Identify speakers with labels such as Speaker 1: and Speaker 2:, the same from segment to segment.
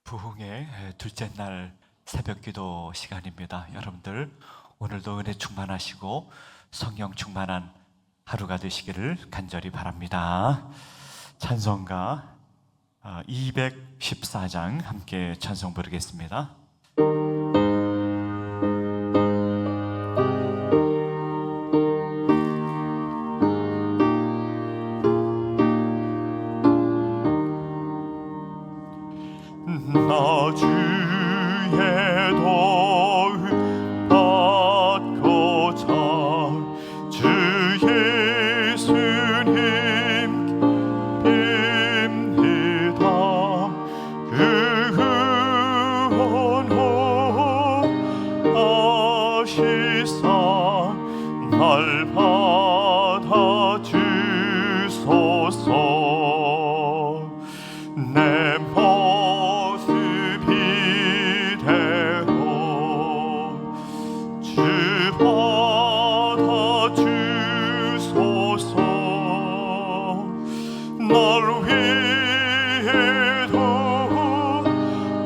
Speaker 1: 부흥의 둘째 날 새벽기도 시간입니다. 여러분들 오늘도 은혜 충만하시고 성령 충만한 하루가 되시기를 간절히 바랍니다. 찬송가 214장 함께 찬송 부르겠습니다.
Speaker 2: 나 주의 도움 받고자 주 예수님 빕니다. 그 구원하시사 날 받아주소서. 내 모습 이대로 주 받아주소서. 날 위해도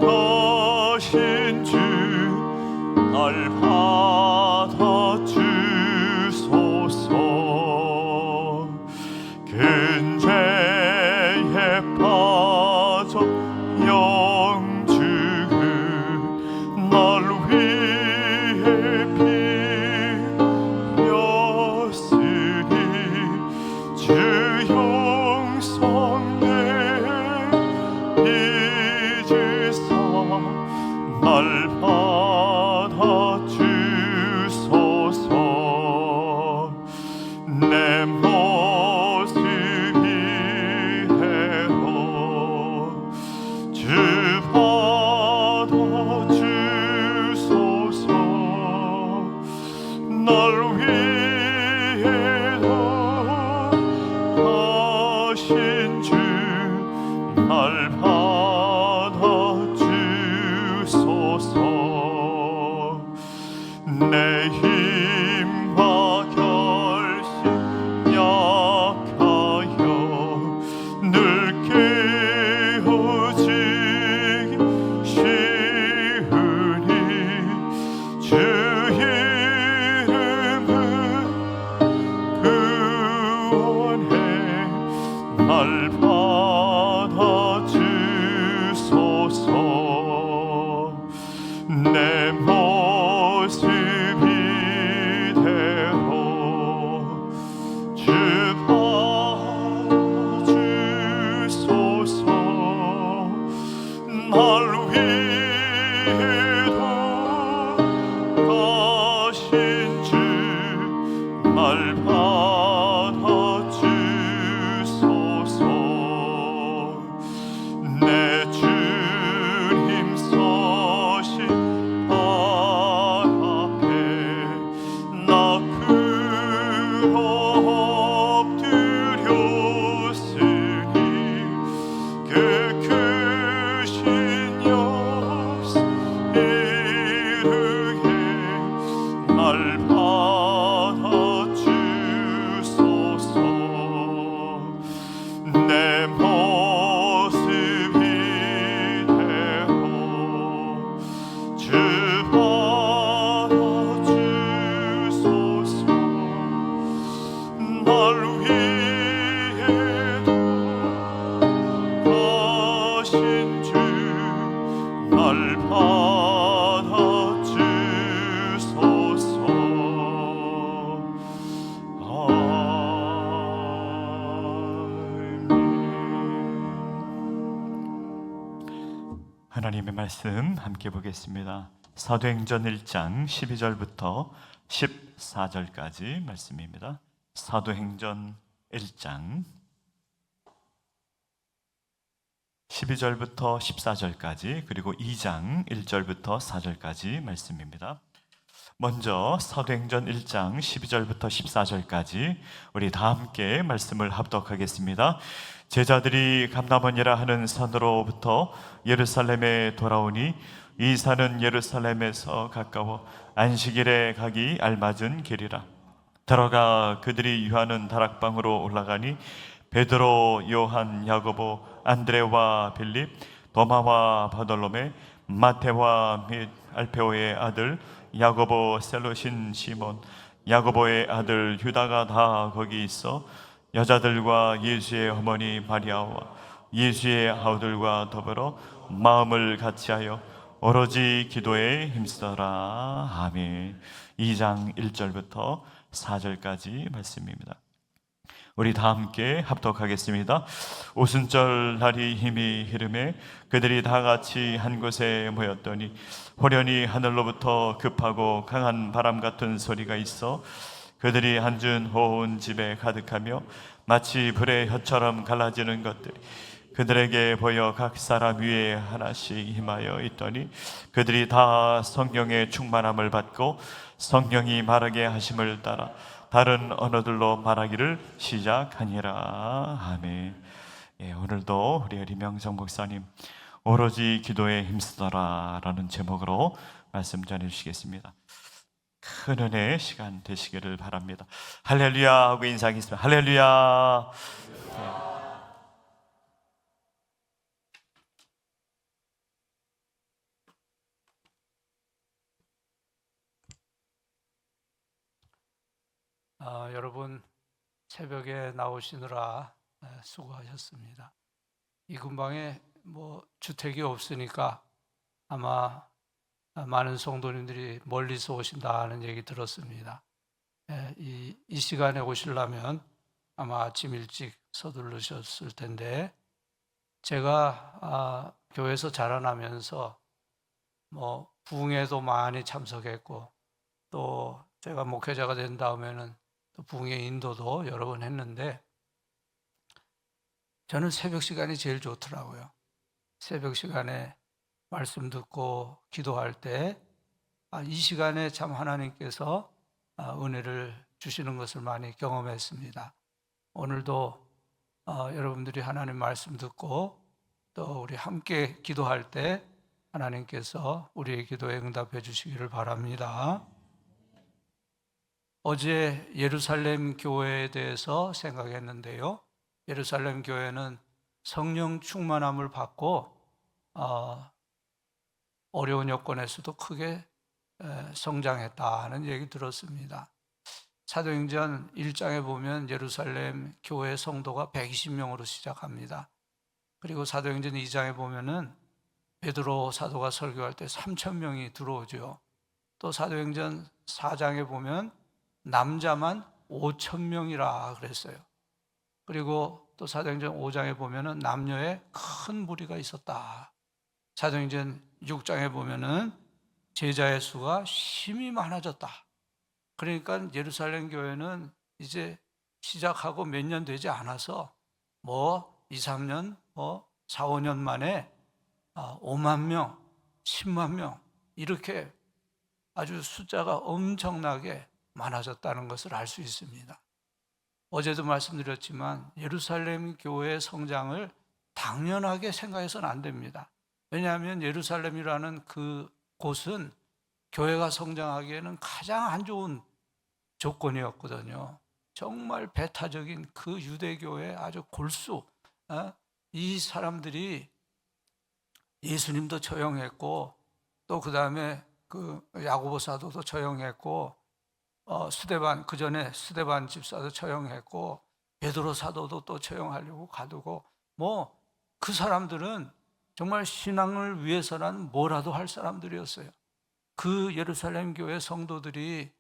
Speaker 2: 가신 주 날 받아주소서. 근 죄에 빠져 영주 날 위해 빌렸으니 주 용성 내 잊으사 날 받아주소서. 내 모습 이대로 주 받아주소서. 날 위해도 하신 주 날 받아주소서. 내 힘과 결심 약하여 늘 깨어지기 쉬우니 주 이름은 구원해 날 받아주소서. 내 모습 이대로 주 받아주소서. 날 위해도 가신 주 날 받아주소서. 내 주님 서신 발 앞에 나 그로 엎드렸으니 그 크신 역사 이르게 날 받아주소서. 내 모습 이대로 주 받아주소서. 날 위해도 가신 주 날 받아주소서.
Speaker 1: 하나님의 말씀 함께 보겠습니다. 사도행전 1장 12절부터 14절까지 말씀입니다. 사도행전 1장 12절부터 14절까지 그리고 2장 1절부터 4절까지 말씀입니다. 먼저 사도행전 1장 12절부터 14절까지 우리 다 함께 말씀을 합독하겠습니다. 제자들이 감람원이라 하는 산으로부터 예루살렘에 돌아오니 이 산은 예루살렘에서 가까워 안식일에 가기 알맞은 길이라. 들어가 그들이 유하는 다락방으로 올라가니 베드로, 요한, 야고보, 안드레와 빌립, 도마와 바돌로메, 마테와 및 알페오의 아들 야고보, 셀로신 시몬, 야고보의 아들 유다가 다 거기 있어 여자들과 예수의 어머니 마리아와 예수의 아우들과 더불어 마음을 같이하여 오로지 기도에 힘쓰더라. 아멘. 2장 1절부터 4절까지 말씀입니다. 우리 다 함께 합독하겠습니다. 오순절 날이 힘이 흐름에 그들이 다 같이 한 곳에 모였더니 호련히 하늘로부터 급하고 강한 바람 같은 소리가 있어 그들이 앉은 온 집에 가득하며 마치 불의 혀처럼 갈라지는 것들이 그들에게 보여 각 사람 위에 하나씩 임하여 있더니 그들이 다 성령의 충만함을 받고 성령이 말하게 하심을 따라 다른 언어들로 말하기를 시작하니라. 아멘. 오늘도 우리 리명성 목사님 오로지 기도에 힘쓰더라 라는 제목으로 말씀 전해주시겠습니다. 큰 은혜의 시간 되시기를 바랍니다. 할렐루야 하고 인사하겠습니다. 할렐루야.
Speaker 3: 여러분 새벽에 나오시느라 수고하셨습니다. 이 근방에 뭐 주택이 없으니까 아마 많은 성도님들이 멀리서 오신다는 얘기 들었습니다. 이 시간에 오시려면 아마 아침 일찍 서두르셨을 텐데, 제가 교회에서 자라나면서 뭐 부흥회도 많이 참석했고, 또 제가 목회자가 된 다음에는 또 부흥회 인도도 여러 번 했는데, 저는 새벽 시간이 제일 좋더라고요. 새벽 시간에 말씀 듣고 기도할 때, 이 시간에 참 하나님께서 은혜를 주시는 것을 많이 경험했습니다. 오늘도 여러분들이 하나님 말씀 듣고 또 우리 함께 기도할 때 하나님께서 우리의 기도에 응답해 주시기를 바랍니다. 어제 예루살렘 교회에 대해서 생각했는데요. 예루살렘 교회는 성령 충만함을 받고 어려운 여건에서도 크게 성장했다는 얘기 들었습니다. 사도행전 1장에 보면 예루살렘 교회 성도가 120명으로 시작합니다. 그리고 사도행전 2장에 보면은 베드로 사도가 설교할 때 3,000명이 들어오죠. 또 사도행전 4장에 보면 남자만 5,000명이라 그랬어요. 그리고 또 사도행전 5장에 보면은 남녀의 큰 무리가 있었다. 사도행전 6장에 보면은 제자의 수가 심히 많아졌다. 그러니까 예루살렘 교회는 이제 시작하고 몇 년 되지 않아서 뭐 2, 3년, 4, 5년 만에 5만 명, 10만 명 이렇게 아주 숫자가 엄청나게 많아졌다는 것을 알 수 있습니다. 어제도 말씀드렸지만 예루살렘 교회의 성장을 당연하게 생각해서는 안 됩니다. 왜냐하면 예루살렘이라는 그 곳은 교회가 성장하기에는 가장 안 좋은 조건이었거든요. 정말 배타적인 그 유대교의 아주 골수, 이 사람들이 예수님도 처형했고, 또 그 다음에 그 야고보 사도도 처형했고, 스데반, 그 전에 스데반 집사도 처형했고, 베드로 사도도 또 처형하려고 가두고, 뭐 그 사람들은 정말 신앙을 위해서라는 뭐라도 할 사람들이었어요. 그 예루살렘 교회 성도들이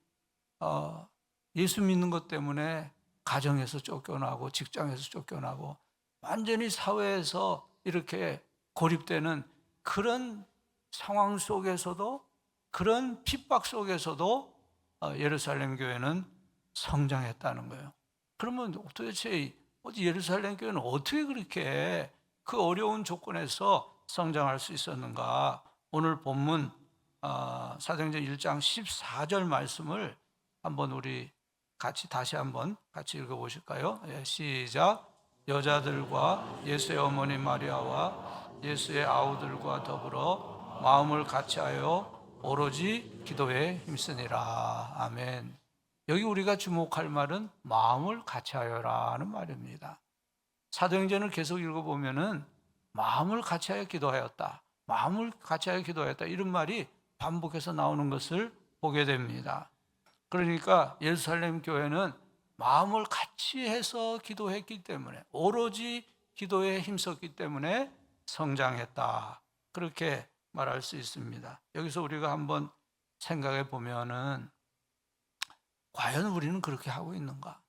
Speaker 3: 예수 믿는 것 때문에 가정에서 쫓겨나고 직장에서 쫓겨나고 완전히 사회에서 이렇게 고립되는 그런 상황 속에서도, 그런 핍박 속에서도 예루살렘 교회는 성장했다는 거예요. 그러면 도대체 예루살렘 교회는 어떻게 그렇게 그 어려운 조건에서 성장할 수 있었는가? 오늘 본문 사도행전 1장 14절 말씀을 한번 우리 다시 한번 같이 읽어보실까요? 시작. 여자들과 예수의 어머니 마리아와 예수의 아우들과 더불어 마음을 같이하여 오로지 기도에 힘쓰니라. 아멘. 여기 우리가 주목할 말은 마음을 같이하여라는 말입니다. 사도행전을 계속 읽어보면은 마음을 같이하여 기도하였다, 마음을 같이하여 기도하였다 이런 말이 반복해서 나오는 것을 보게 됩니다. 그러니까 예루살렘 교회는 마음을 같이 해서 기도했기 때문에, 오로지 기도에 힘썼기 때문에 성장했다, 그렇게 말할 수 있습니다. 여기서 우리가 한번 생각해 보면은 과연 우리는 그렇게 하고 있는가?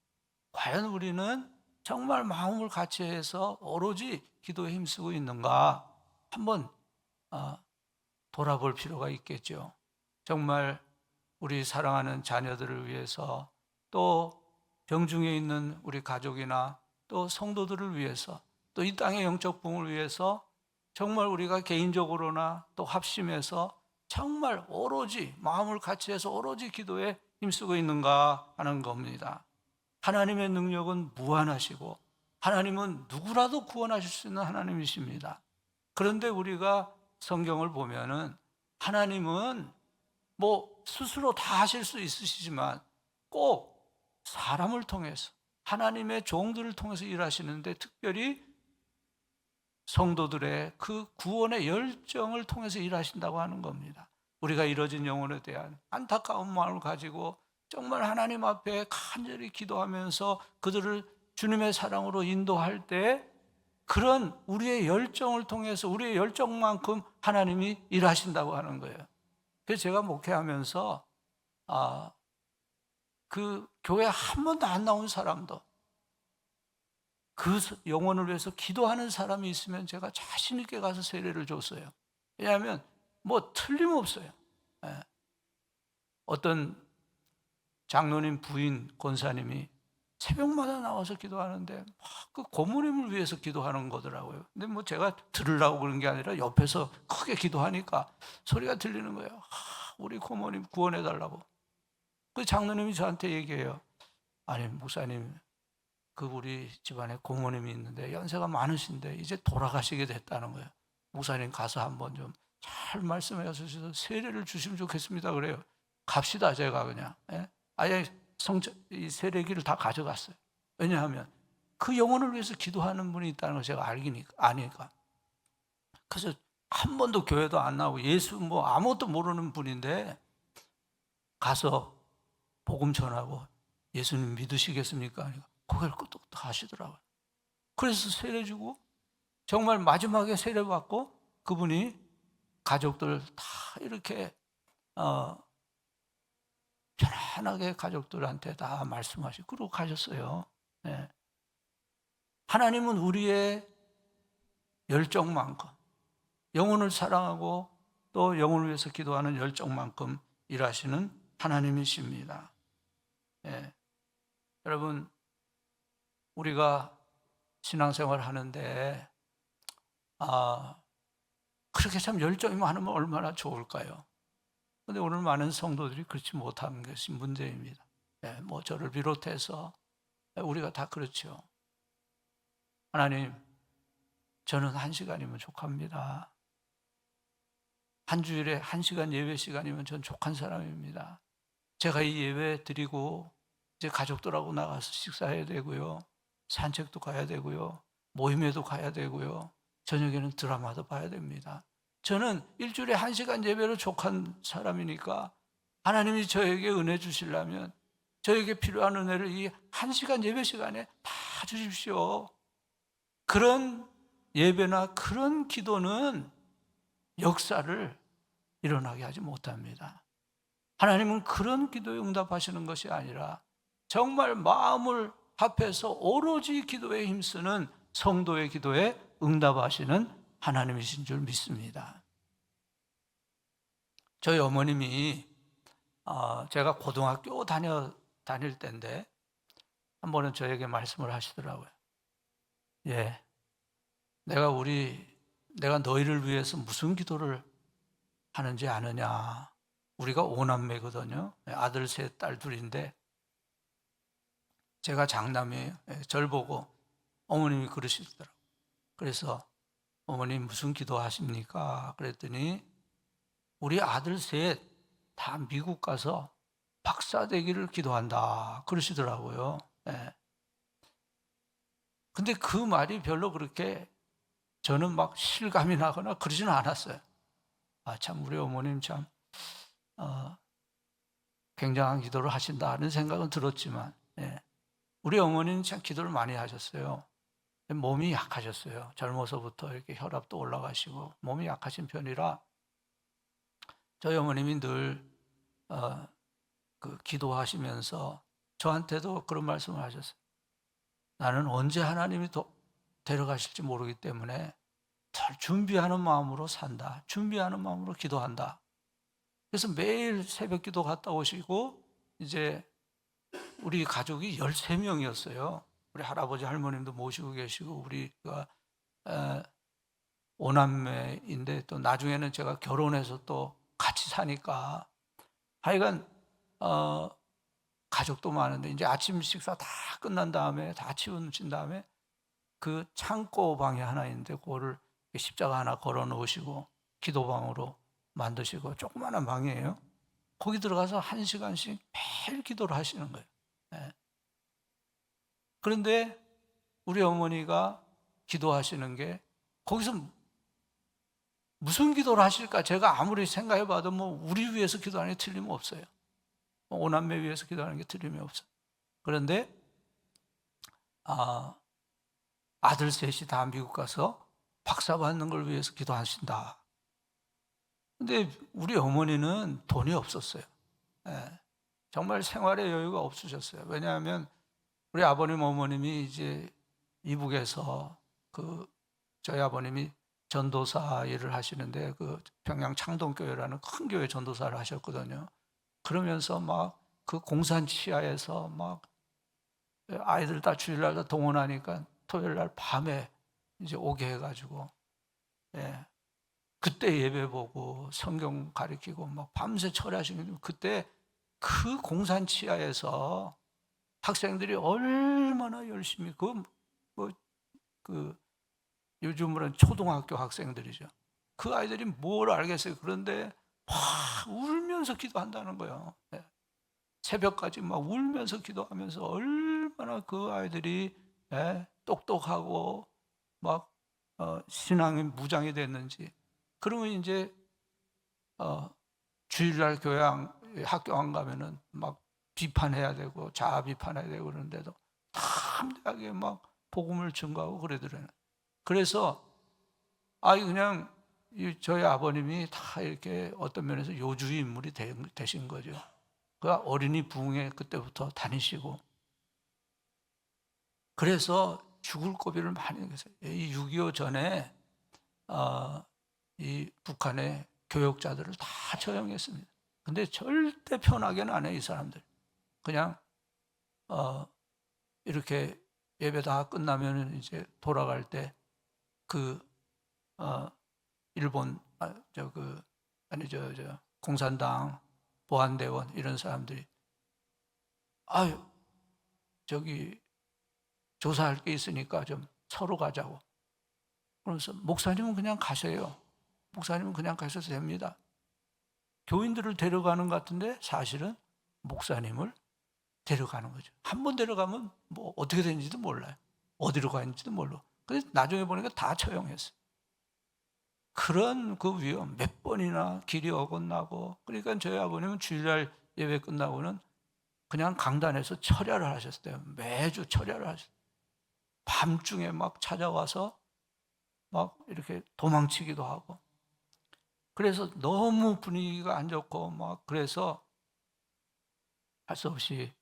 Speaker 3: 과연 우리는 정말 마음을 같이 해서 오로지 기도에 힘쓰고 있는가? 한번 돌아볼 필요가 있겠죠. 정말 우리 사랑하는 자녀들을 위해서, 또 병중에 있는 우리 가족이나 또 성도들을 위해서, 또 이 땅의 영적 부흥을 위해서 정말 우리가 개인적으로나 또 합심해서 정말 오로지 마음을 같이 해서 오로지 기도에 힘쓰고 있는가 하는 겁니다. 하나님의 능력은 무한하시고 하나님은 누구라도 구원하실 수 있는 하나님이십니다. 그런데 우리가 성경을 보면은 하나님은 뭐 스스로 다 하실 수 있으시지만 꼭 사람을 통해서, 하나님의 종들을 통해서 일하시는데, 특별히 성도들의 그 구원의 열정을 통해서 일하신다고 하는 겁니다. 우리가 잃어진 영혼에 대한 안타까운 마음을 가지고 정말 하나님 앞에 간절히 기도하면서 그들을 주님의 사랑으로 인도할 때 그런 우리의 열정을 통해서 우리의 열정만큼 하나님이 일하신다고 하는 거예요. 그래서 제가 목회하면서 그 교회 한 번도 안 나온 사람도 그 영혼을 위해서 기도하는 사람이 있으면 제가 자신 있게 가서 세례를 줬어요. 왜냐하면 뭐 틀림없어요. 예. 어떤 장로님 부인 권사님이 새벽마다 나와서 기도하는데 막 그 고모님을 위해서 기도하는 거더라고요. 근데 뭐 제가 들으려고 그런 게 아니라 옆에서 크게 기도하니까 소리가 들리는 거예요. 우리 고모님 구원해 달라고. 그 장로님이 저한테 얘기해요. 아니 목사님, 그 우리 집안에 고모님이 있는데 연세가 많으신데 이제 돌아가시게 됐다는 거예요. 목사님 가서 한번 좀 잘 말씀해 주셔서 세례를 주시면 좋겠습니다. 그래요. 갑시다. 제가 그냥 아예 이 세례기를 다 가져갔어요. 왜냐하면 그 영혼을 위해서 기도하는 분이 있다는 걸 제가 아니까. 그래서 한 번도 교회도 안 나오고 예수 뭐 아무것도 모르는 분인데 가서 복음 전하고 예수님 믿으시겠습니까? 하니까 고개를 끄덕끄덕 하시더라고요. 그래서 세례 주고 정말 마지막에 세례 받고 그분이 가족들 다 이렇게 편안하게 가족들한테 다 말씀하시고 그러고 가셨어요. 네. 하나님은 우리의 열정만큼 영혼을 사랑하고 또 영혼을 위해서 기도하는 열정만큼 일하시는 하나님이십니다. 네. 여러분, 우리가 신앙생활 하는데 그렇게 참 열정이 많으면 얼마나 좋을까요? 그런데 오늘 많은 성도들이 그렇지 못하는 것이 문제입니다. 뭐 저를 비롯해서 우리가 다 그렇죠. 하나님, 저는 1시간이면 족합니다. 한 주일에 1시간 예배 시간이면 전 족한 사람입니다. 제가 이 예배 드리고 이제 가족들하고 나가서 식사해야 되고요. 산책도 가야 되고요. 모임에도 가야 되고요. 저녁에는 드라마도 봐야 됩니다. 저는 일주일에 1시간 예배로 족한 사람이니까 하나님이 저에게 은혜 주시려면 저에게 필요한 은혜를 이 1시간 예배 시간에 다 주십시오. 그런 예배나 그런 기도는 역사를 일어나게 하지 못합니다. 하나님은 그런 기도에 응답하시는 것이 아니라 정말 마음을 합해서 오로지 기도에 힘쓰는 성도의 기도에 응답하시는 하나님이신 줄 믿습니다. 저희 어머님이 제가 고등학교 다닐 때인데 한 번은 저에게 말씀을 하시더라고요. 예, 내가 너희를 위해서 무슨 기도를 하는지 아느냐. 우리가 5남매거든요. 아들 셋, 딸 둘인데 제가 장남이에요. 절 보고 어머님이 그러시더라고요. 그래서 어머님 무슨 기도하십니까? 그랬더니 우리 아들 셋 다 미국 가서 박사 되기를 기도한다 그러시더라고요. 근데 그 말이 별로 그렇게 저는 막 실감이 나거나 그러지는 않았어요. 참 우리 어머님 참 굉장한 기도를 하신다는 생각은 들었지만 우리 어머니는 참 기도를 많이 하셨어요. 몸이 약하셨어요. 젊어서부터 이렇게 혈압도 올라가시고 몸이 약하신 편이라 저희 어머님이 늘 기도하시면서 저한테도 그런 말씀을 하셨어요. 나는 언제 하나님이 데려가실지 모르기 때문에 잘 준비하는 마음으로 산다. 준비하는 마음으로 기도한다. 그래서 매일 새벽 기도 갔다 오시고 이제 우리 가족이 13명이었어요. 우리 할아버지 할머님도 모시고 계시고 우리가 5남매인데 또 나중에는 제가 결혼해서 또 같이 사니까 하여간 가족도 많은데 이제 아침 식사 다 끝난 다음에 다 치우신 다음에 그 창고 방이 하나 있는데 그거를 십자가 하나 걸어 놓으시고 기도방으로 만드시고 조그마한 방이에요. 거기 들어가서 1시간씩 매일 기도를 하시는 거예요. 그런데 우리 어머니가 기도하시는 게 거기서 무슨 기도를 하실까? 제가 아무리 생각해 봐도 뭐 우리 위해서 기도하는 게 틀림없어요. 5남매 위해서 기도하는 게 틀림이 없어요. 그런데 아들 셋이 다 미국 가서 박사 받는 걸 위해서 기도하신다. 근데 우리 어머니는 돈이 없었어요. 예, 정말 생활의 여유가 없으셨어요. 왜냐하면 우리 아버님 어머님이 이제 이북에서 저희 아버님이 전도사 일을 하시는데 그 평양 창동교회라는 큰 교회 전도사를 하셨거든요. 그러면서 막 그 공산 치하에서 막 아이들 다 주일날 다 동원하니까 토요일날 밤에 이제 오게 해가지고, 예, 그때 예배 보고 성경 가르치고 막 밤새 철야하시는, 그때 그 공산 치하에서 학생들이 얼마나 열심히 요즘으로는 초등학교 학생들이죠. 그 아이들이 뭘 알겠어요. 그런데 막 울면서 기도한다는 거예요. 예. 새벽까지 막 울면서 기도하면서 얼마나 그 아이들이, 예, 똑똑하고 막 신앙이 무장이 됐는지. 그러면 이제 주일날 학교 안 가면은 막 비판해야 되고 자아 비판해야 되고 그러는데도 담대하게 막 복음을 증거하고 그러더래요. 그래서 그냥 저희 아버님이 다 이렇게 어떤 면에서 요주의 인물이 되신 거죠. 그 어린이 부흥회 그때부터 다니시고, 그래서 죽을 고비를 많이 했어요. 이 6.25 전에 이 북한의 교역자들을 다 처형했습니다. 근데 절대 편하게는 안 해요, 이 사람들. 그냥 이렇게 예배 다 끝나면 이제 돌아갈 때 일본 공산당 보안대원 이런 사람들이 저기 조사할 게 있으니까 좀 서로 가자고. 그러면서 목사님은 그냥 가셔요. 목사님은 그냥 가셔도 됩니다. 교인들을 데려가는 것 같은데 사실은 목사님을 데려가는 거죠. 한 번 데려가면 뭐 어떻게 되는지도 몰라요. 어디로 가는지도 몰라. 그래서 나중에 보니까 다 처형했어요. 그런 그 위험 몇 번이나 길이 어긋나고, 그러니까 저희 아버님은 주일날 예배 끝나고는 그냥 강단에서 철야를 하셨어요. 매주 철야를 하셨어요. 밤중에 막 찾아와서 막 이렇게 도망치기도 하고. 그래서 너무 분위기가 안 좋고 막, 그래서 할 수 없이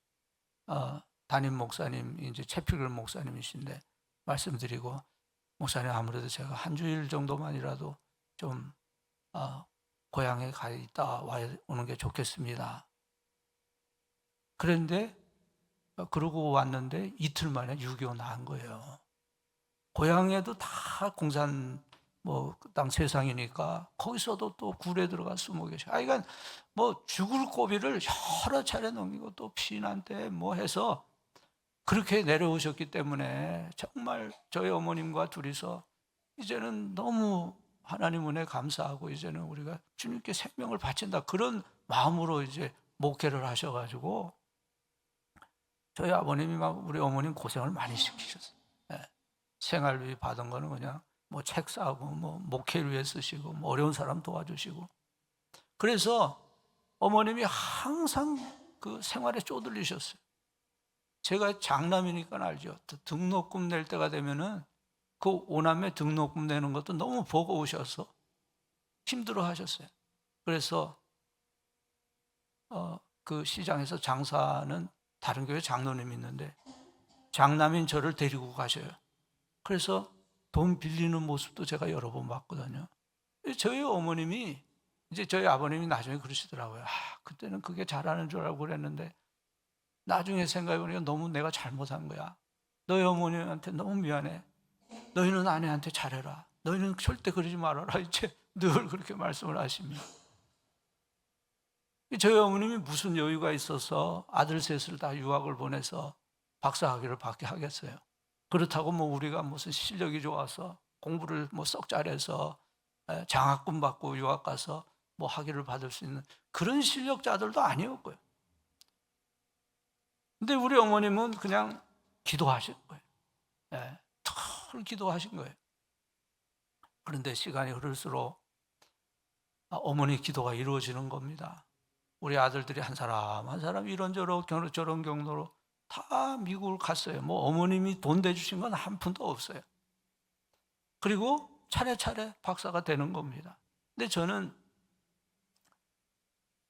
Speaker 3: 담임 목사님, 이제 최필근 목사님이신데 말씀드리고, 목사님 아무래도 제가 한 주일 정도만이라도 좀 고향에 가 있다 오는 게 좋겠습니다. 그런데 그러고 왔는데 이틀 만에 6.25 나은 거예요. 고향에도 다 공산 땅 세상이니까 거기서도 또 굴에 들어가 숨어 계셔. 그러니까 뭐 죽을 고비를 여러 차례 넘기고 또 피난때 뭐 해서 그렇게 내려오셨기 때문에 정말 저희 어머님과 둘이서 이제는 너무 하나님 은혜 감사하고 이제는 우리가 주님께 생명을 바친다, 그런 마음으로 이제 목회를 하셔가지고 저희 아버님이 막 우리 어머님 고생을 많이 시키셨어요. 예. 생활비 받은 거는 그냥 뭐 책 사고 뭐 목회를 위해 쓰시고 뭐 어려운 사람 도와주시고. 그래서 어머님이 항상 그 생활에 쪼들리셨어요. 제가 장남이니까 알죠. 등록금 낼 때가 되면은 그 오남매 등록금 내는 것도 너무 버거우셔서 힘들어 하셨어요. 그래서 그 시장에서 장사는 다른 교회 장로님이 있는데 장남인 저를 데리고 가셔요. 그래서 돈 빌리는 모습도 제가 여러 번 봤거든요. 저희 어머님이, 이제 저희 아버님이 나중에 그러시더라고요. 그때는 그게 잘하는 줄 알고 그랬는데 나중에 생각해보니까 너무 내가 잘못한 거야. 너희 어머님한테 너무 미안해. 너희는 아내한테 잘해라. 너희는 절대 그러지 말아라. 이제 늘 그렇게 말씀을 하십니다. 저희 어머님이 무슨 여유가 있어서 아들 셋을 다 유학을 보내서 박사학위를 받게 하겠어요. 그렇다고 뭐 우리가 무슨 실력이 좋아서 공부를 뭐 썩 잘해서 장학금 받고 유학 가서 뭐 학위를 받을 수 있는 그런 실력자들도 아니었고요. 근데 우리 어머님은 그냥 기도하신 거예요. 늘 기도하신 거예요. 그런데 시간이 흐를수록 어머니 기도가 이루어지는 겁니다. 우리 아들들이 한 사람 한 사람 이런저런 저런 경로로 다 미국을 갔어요. 뭐 어머님이 돈 대주신 건 한 푼도 없어요. 그리고 차례차례 박사가 되는 겁니다. 근데 저는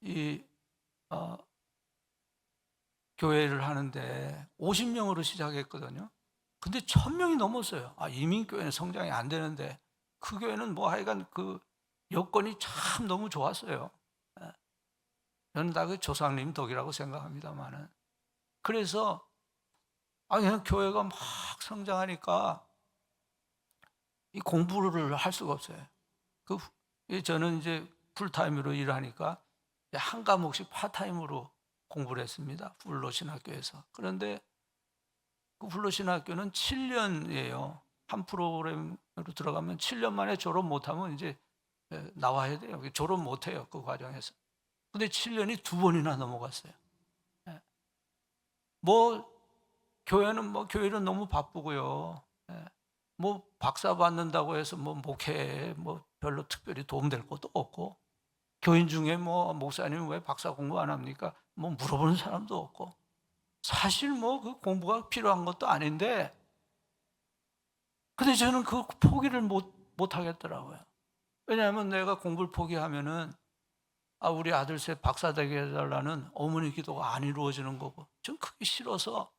Speaker 3: 이 교회를 하는데 50명으로 시작했거든요. 근데 1000명이 넘었어요. 이민교회는 성장이 안 되는데 그 교회는 뭐 하여간 그 여건이 참 너무 좋았어요. 예. 저는 다 그 조상님 덕이라고 생각합니다만은. 그래서 그냥 교회가 막 성장하니까 이 공부를 할 수가 없어요. 저는 이제 풀타임으로 일하니까 한 과목씩 파타임으로 공부를 했습니다. 풀로 신학교에서. 그런데 그 풀로 신학교는 7년이에요. 한 프로그램으로 들어가면 7년 만에 졸업 못하면 이제 나와야 돼요. 졸업 못해요, 그 과정에서. 근데 7년이 2번이나 넘어갔어요. 뭐 교회는 너무 바쁘고요. 뭐 박사 받는다고 해서 뭐 목회에 뭐 별로 특별히 도움될 것도 없고, 교인 중에 뭐 목사님 왜 박사 공부 안 합니까? 뭐 물어보는 사람도 없고, 사실 뭐 그 공부가 필요한 것도 아닌데, 근데 저는 그 포기를 못 하겠더라고요. 왜냐하면 내가 공부를 포기하면은 우리 아들 셋 박사 되게 해달라는 어머니 기도가 안 이루어지는 거고, 전 그게 싫어서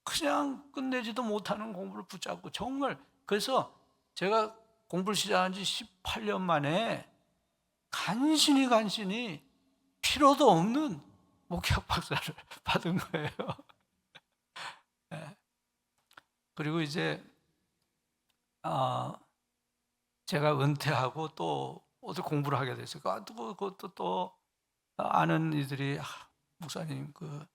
Speaker 3: 그냥 끝내지도 못하는 공부를 붙잡고, 정말 그래서 제가 공부를 시작한 지 18년 만에 간신히 필요도 없는 목회학 박사를 받은 거예요. 네. 그리고 이제 제가 은퇴하고 또 어디 공부를 하게 됐어요. 그것도 또 아는 이들이 목사님 그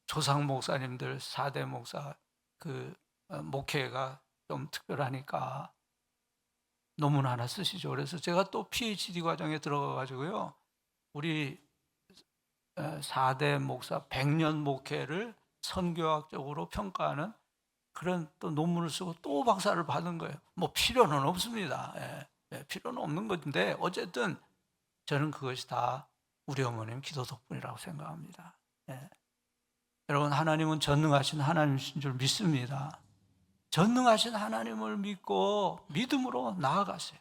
Speaker 3: 조상 목사님들 4대 목사 그 목회가 좀 특별하니까 논문 하나 쓰시죠. 그래서 제가 또 PhD 과정에 들어가 가지고요, 우리 4대 목사 100년 목회를 선교학적으로 평가하는 그런 또 논문을 쓰고 또 박사를 받은 거예요. 뭐 필요는 없습니다. 필요는 없는 건데 어쨌든 저는 그것이 다 우리 어머님 기도 덕분이라고 생각합니다. 여러분, 하나님은 전능하신 하나님이신 줄 믿습니다. 전능하신 하나님을 믿고 믿음으로 나아가세요.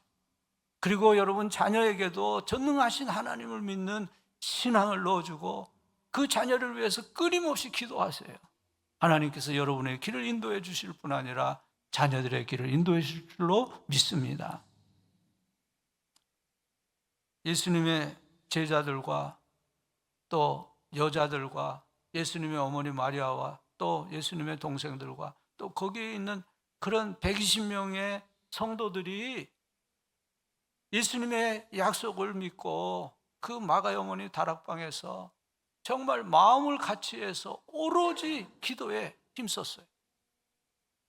Speaker 3: 그리고 여러분 자녀에게도 전능하신 하나님을 믿는 신앙을 넣어주고 그 자녀를 위해서 끊임없이 기도하세요. 하나님께서 여러분의 길을 인도해 주실 뿐 아니라 자녀들의 길을 인도해 주실 줄로 믿습니다. 예수님의 제자들과 또 여자들과 예수님의 어머니 마리아와 또 예수님의 동생들과 또 거기에 있는 그런 120명의 성도들이 예수님의 약속을 믿고 그 마가의 어머니 다락방에서 정말 마음을 같이해서 오로지 기도에 힘썼어요.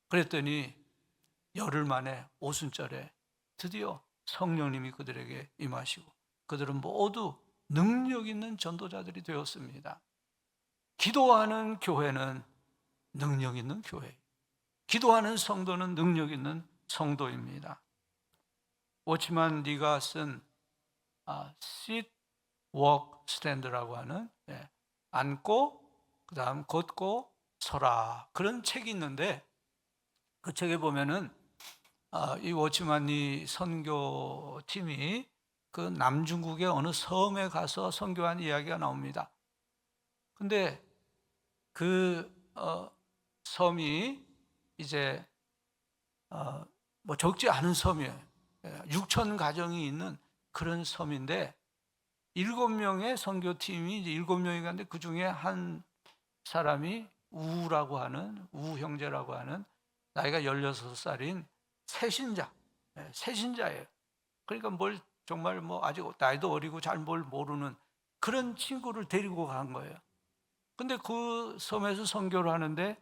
Speaker 3: 그랬더니 열흘 만에 오순절에 드디어 성령님이 그들에게 임하시고 그들은 모두 능력 있는 전도자들이 되었습니다. 기도하는 교회는 능력 있는 교회, 기도하는 성도는 능력 있는 성도입니다. 워치만 리가 쓴 sit, walk, stand라고 하는 앉고 그 다음 걷고 서라 그런 책이 있는데, 그 책에 보면은 이 워치만 리 선교팀이 그 남중국의 어느 섬에 가서 선교한 이야기가 나옵니다. 근데 그 섬이 이제 뭐 적지 않은 섬이에요. 6천 가정이 있는 그런 섬인데 7명의 선교팀이 이제 7명이 갔는데 그 중에 한 사람이 우라고 하는 우 형제라고 하는 나이가 16살인 새신자예요. 그러니까 뭘 정말 뭐 아직 나이도 어리고 잘 뭘 모르는 그런 친구를 데리고 간 거예요. 근데 그 섬에서 선교를 하는데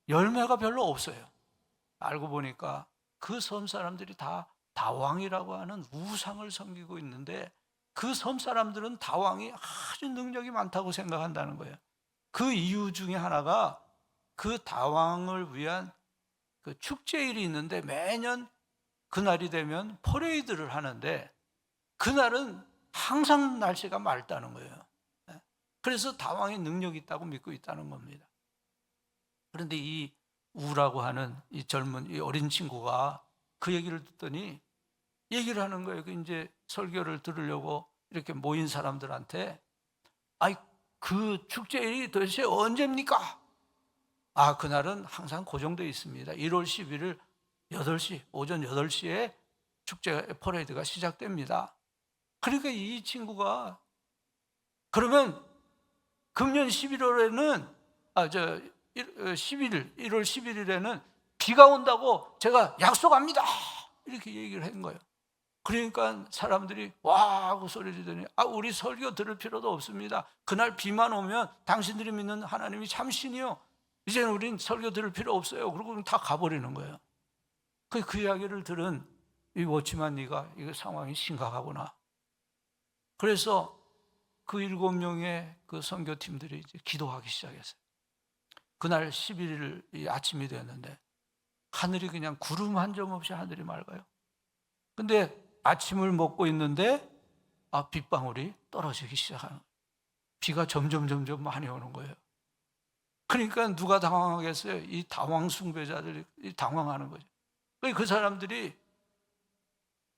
Speaker 3: 열매가 별로 없어요. 알고 보니까 그 섬 사람들이 다 다왕이라고 하는 우상을 섬기고 있는데 그 섬 사람들은 다왕이 아주 능력이 많다고 생각한다는 거예요. 그 이유 중에 하나가 그 다왕을 위한 그 축제일이 있는데 매년 그날이 되면 퍼레이드를 하는데 그날은 항상 날씨가 맑다는 거예요. 그래서 다왕이 능력이 있다고 믿고 있다는 겁니다. 그런데 이 우라고 하는 이 젊은 이 어린 친구가 그 얘기를 듣더니 얘기를 하는 거예요. 그 이제 설교를 들으려고 이렇게 모인 사람들한테, 아이, 그 축제일이 도대체 언제입니까? 아, 그날은 항상 고정되어 있습니다. 1월 11일 8시, 오전 8시에 축제 퍼레이드가 시작됩니다. 그러니까 이 친구가, 그러면 금년 11월에는 1월 11일에는 비가 온다고 제가 약속합니다. 이렇게 얘기를 한 거예요. 그러니까 사람들이 와 하고 소리 지르더니, 우리 설교 들을 필요도 없습니다. 그날 비만 오면 당신들이 믿는 하나님이 참신이요, 이제는 우린 설교 들을 필요 없어요. 그러고 다 가버리는 거예요. 그 이야기를 들은 이 워치만 니가 이거 상황이 심각하구나. 그래서 그 7명의 그 선교팀들이 이제 기도하기 시작했어요. 그날 11일 이 아침이 되었는데 하늘이 그냥 구름 한 점 없이 하늘이 맑아요. 근데 아침을 먹고 있는데 빗방울이 떨어지기 시작하는 거예요. 비가 점점 많이 오는 거예요. 그러니까 누가 당황하겠어요? 이 당황 숭배자들이 당황하는 거죠. 그 사람들이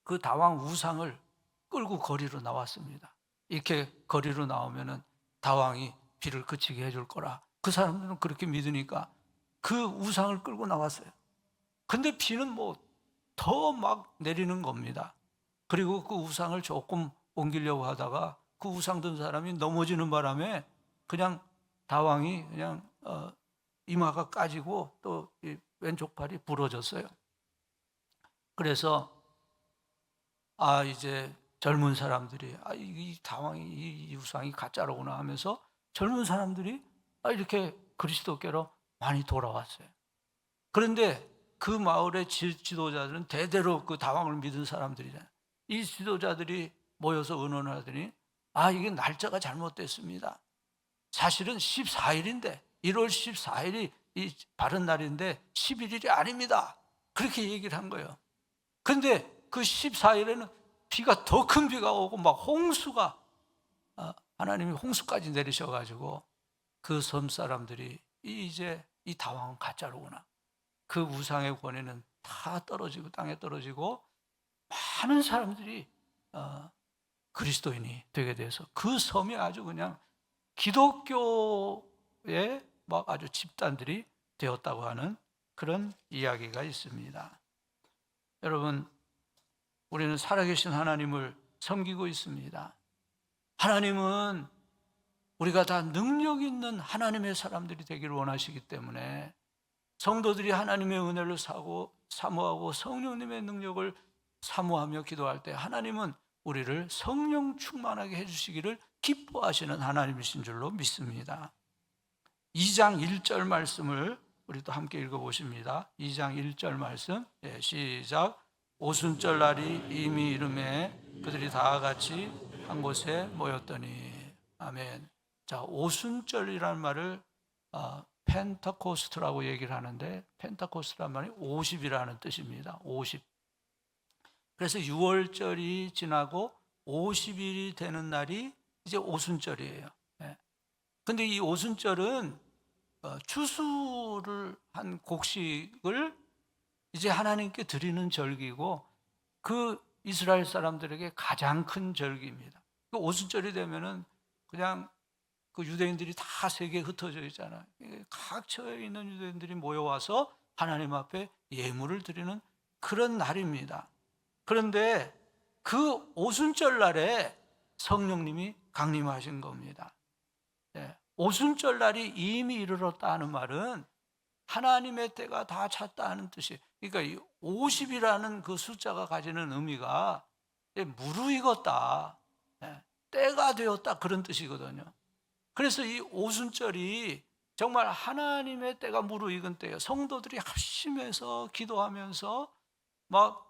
Speaker 3: 그 다왕 우상을 끌고 거리로 나왔습니다. 이렇게 거리로 나오면은 다왕이 비를 그치게 해줄 거라. 그 사람들은 그렇게 믿으니까 그 우상을 끌고 나왔어요. 근데 비는 뭐 더 막 내리는 겁니다. 그리고 그 우상을 조금 옮기려고 하다가 그 우상 든 사람이 넘어지는 바람에 그냥 다왕이 그냥 이마가 까지고 또 이 왼쪽 팔이 부러졌어요. 그래서 이제 젊은 사람들이 이 다왕이 이 우상이 가짜로구나 하면서 젊은 사람들이 이렇게 그리스도께로 많이 돌아왔어요. 그런데 그 마을의 지도자들은 대대로 그 다왕을 믿은 사람들이잖아요. 이 지도자들이 모여서 의논을 하더니 이게 날짜가 잘못됐습니다. 사실은 14일인데 1월 14일이 이 바른 날인데 11일이 아닙니다. 그렇게 얘기를 한 거예요. 근데 그 14일에는 비가 더 큰 비가 오고 막 홍수가, 하나님이 홍수까지 내리셔가지고 그 섬 사람들이 이제 이 다왕은 가짜로구나, 그 우상의 권위는 다 떨어지고 땅에 떨어지고 많은 사람들이 그리스도인이 되게 돼서 그 섬이 아주 그냥 기독교의 막 아주 집단들이 되었다고 하는 그런 이야기가 있습니다. 여러분, 우리는 살아계신 하나님을 섬기고 있습니다. 하나님은 우리가 다 능력 있는 하나님의 사람들이 되기를 원하시기 때문에 성도들이 하나님의 은혜를 사모하고 성령님의 능력을 사모하며 기도할 때 하나님은 우리를 성령 충만하게 해주시기를 기뻐하시는 하나님이신 줄로 믿습니다. 2장 1절 말씀을 우리도 함께 읽어보십니다. 2장 1절 말씀, 시작. 오순절 날이 이미 이름에 그들이 다 같이 한 곳에 모였더니. 아멘. 자, 오순절이라는 말을 펜타코스트라고 얘기를 하는데, 펜타코스트란 말이 50이라는 뜻입니다. 50. 그래서 6월절이 지나고 50일이 되는 날이 이제 오순절이에요. 근데 이 오순절은 추수를 한 곡식을 이제 하나님께 드리는 절기고, 그 이스라엘 사람들에게 가장 큰 절기입니다. 그 오순절이 되면은 그냥 그 유대인들이 다 세계에 흩어져 있잖아요. 각처에 있는 유대인들이 모여와서 하나님 앞에 예물을 드리는 그런 날입니다. 그런데 그 오순절 날에 성령님이 강림하신 겁니다. 오순절 날이 이미 이르렀다 하는 말은 하나님의 때가 다 찼다 하는 뜻이에요. 그러니까 이 50이라는 그 숫자가 가지는 의미가 무르익었다, 때가 되었다, 그런 뜻이거든요. 그래서 이 오순절이 정말 하나님의 때가 무르익은 때예요. 성도들이 합심해서 기도하면서 막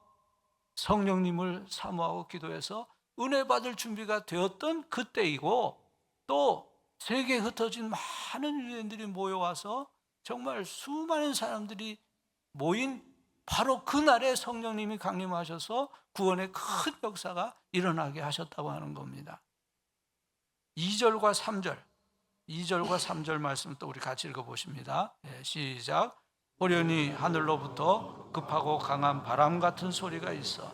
Speaker 3: 성령님을 사모하고 기도해서 은혜 받을 준비가 되었던 그때이고, 또 세계에 흩어진 많은 유대인들이 모여와서 정말 수많은 사람들이 모인 바로 그날에 성령님이 강림하셔서 구원의 큰 역사가 일어나게 하셨다고 하는 겁니다. 2절과 3절, 2절과 3절 말씀 또 우리 같이 읽어보십니다. 시작. 호련히 하늘로부터 급하고 강한 바람 같은 소리가 있어